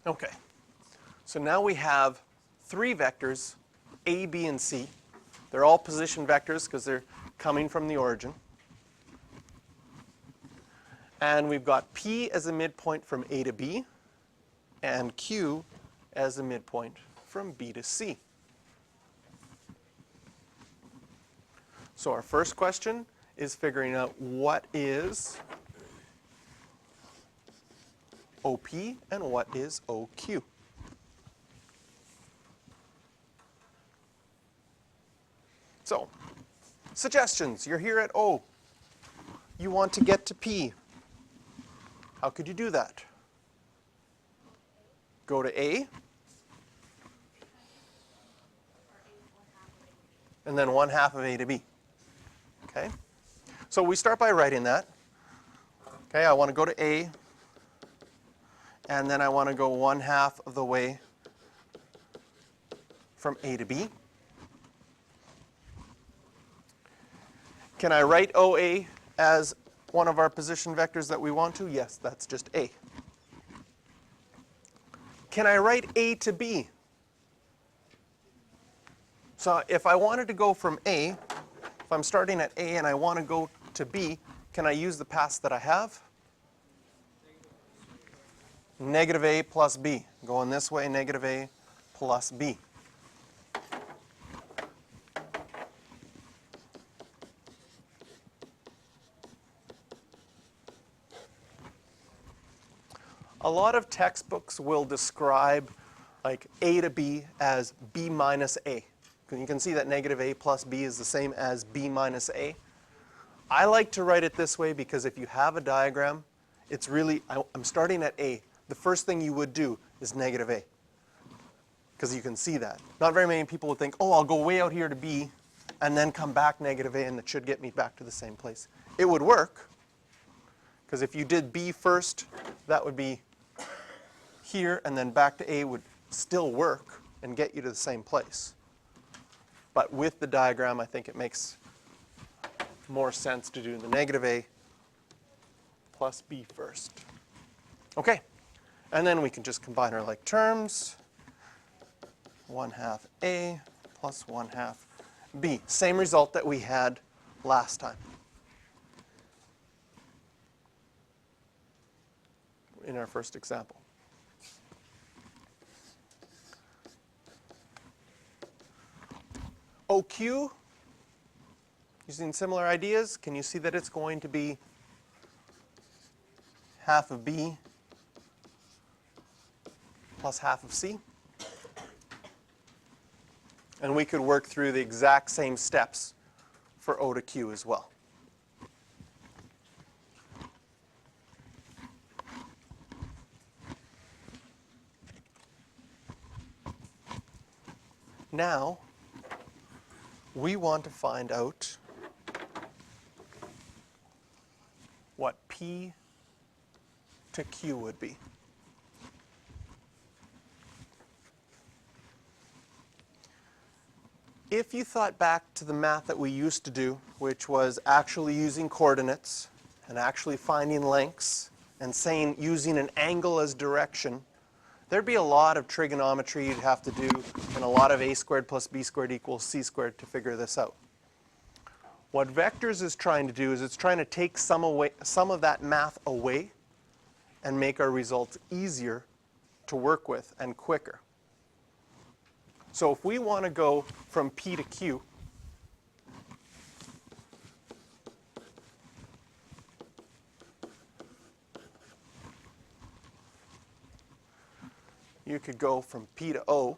Okay, so now we have three vectors, A, B, and C. They're all position vectors because they're coming from the origin. And we've got P as a midpoint from A to B, and Q as a midpoint from B to C. So our first question is figuring out what is OP and what is OQ. So, suggestions. You're here at O. You want to get to P. How could you do that? Go to A, and then 1/2 of A to B. Okay? So we start by writing that. Okay, I want to go to A, and then I want to go 1/2 of the way from A to B. Can I write OA as one of our position vectors that we want to? Yes, that's just A. Can I write A to B? So if I wanted to go from A, if I'm starting at A and I want to go to B, can I use the paths that I have? Negative A plus B. Going this way, negative A plus B. A lot of textbooks will describe like A to B as B minus A. You can see that negative A plus B is the same as B minus A. I like to write it this way because if you have a diagram, it's really, I'm starting at A. The first thing you would do is negative A, because you can see that. Not very many people would think, oh, I'll go way out here to B and then come back negative A and it should get me back to the same place. It would work, because if you did B first, that would be here, and then back to A would still work and get you to the same place. But with the diagram, I think it makes more sense to do the negative A plus B first. Okay, and then we can just combine our like terms. 1/2 A plus 1/2 B. Same result that we had last time in our first example. OQ, using similar ideas, can you see that it's going to be 1/2 of B plus 1/2 of C? And we could work through the exact same steps for O to Q as well. Now, we want to find out what P to Q would be. If you thought back to the math that we used to do, which was actually using coordinates and actually finding lengths and saying using an angle as direction, there'd be a lot of trigonometry you'd have to do and a lot of a squared plus b squared equals c squared to figure this out. What vectors is trying to do is it's trying to take some of that math away and make our results easier to work with and quicker. So if we want to go from P to Q, you could go from P to O,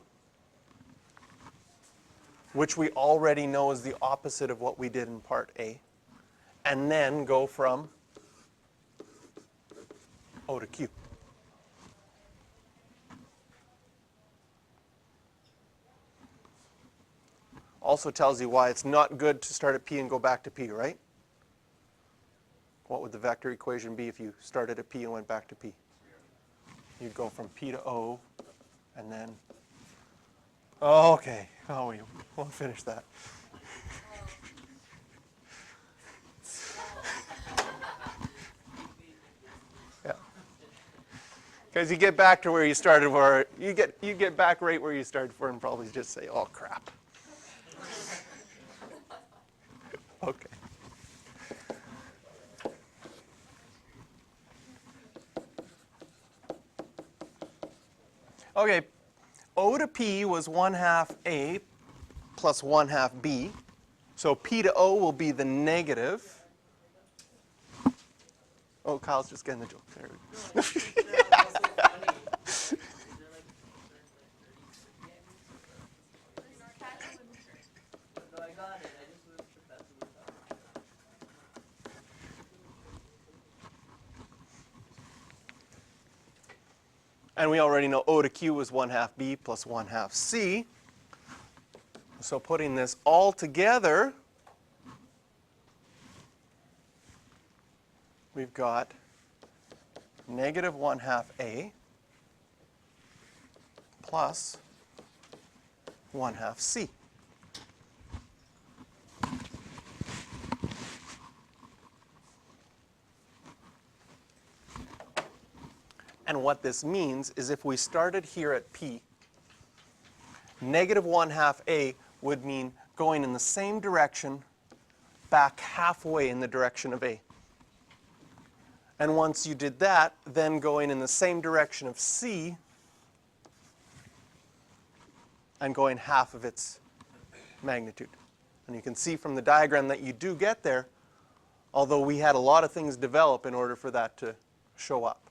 which we already know is the opposite of what we did in part A, and then go from O to Q. Also tells you why it's not good to start at P and go back to P, right? What would the vector equation be if you started at P and went back to P? You'd go from P to O, and then, oh, okay, oh, we won't finish that. Yeah. Because you get back to where you started, where you get back right where you started for, and probably just say, "Oh crap." Okay. Okay. O to P was 1/2 A plus 1/2 B. So P to O will be the negative. Oh, Kyle's just getting the joke. There we go. And we already know O to Q is 1/2 B plus 1/2 C. So putting this all together, we've got negative 1/2 A plus 1/2 C. And what this means is if we started here at P, negative 1/2 A would mean going in the same direction back halfway in the direction of A. And once you did that, then going in the same direction of C and going half of its magnitude. And you can see from the diagram that you do get there, although we had a lot of things develop in order for that to show up.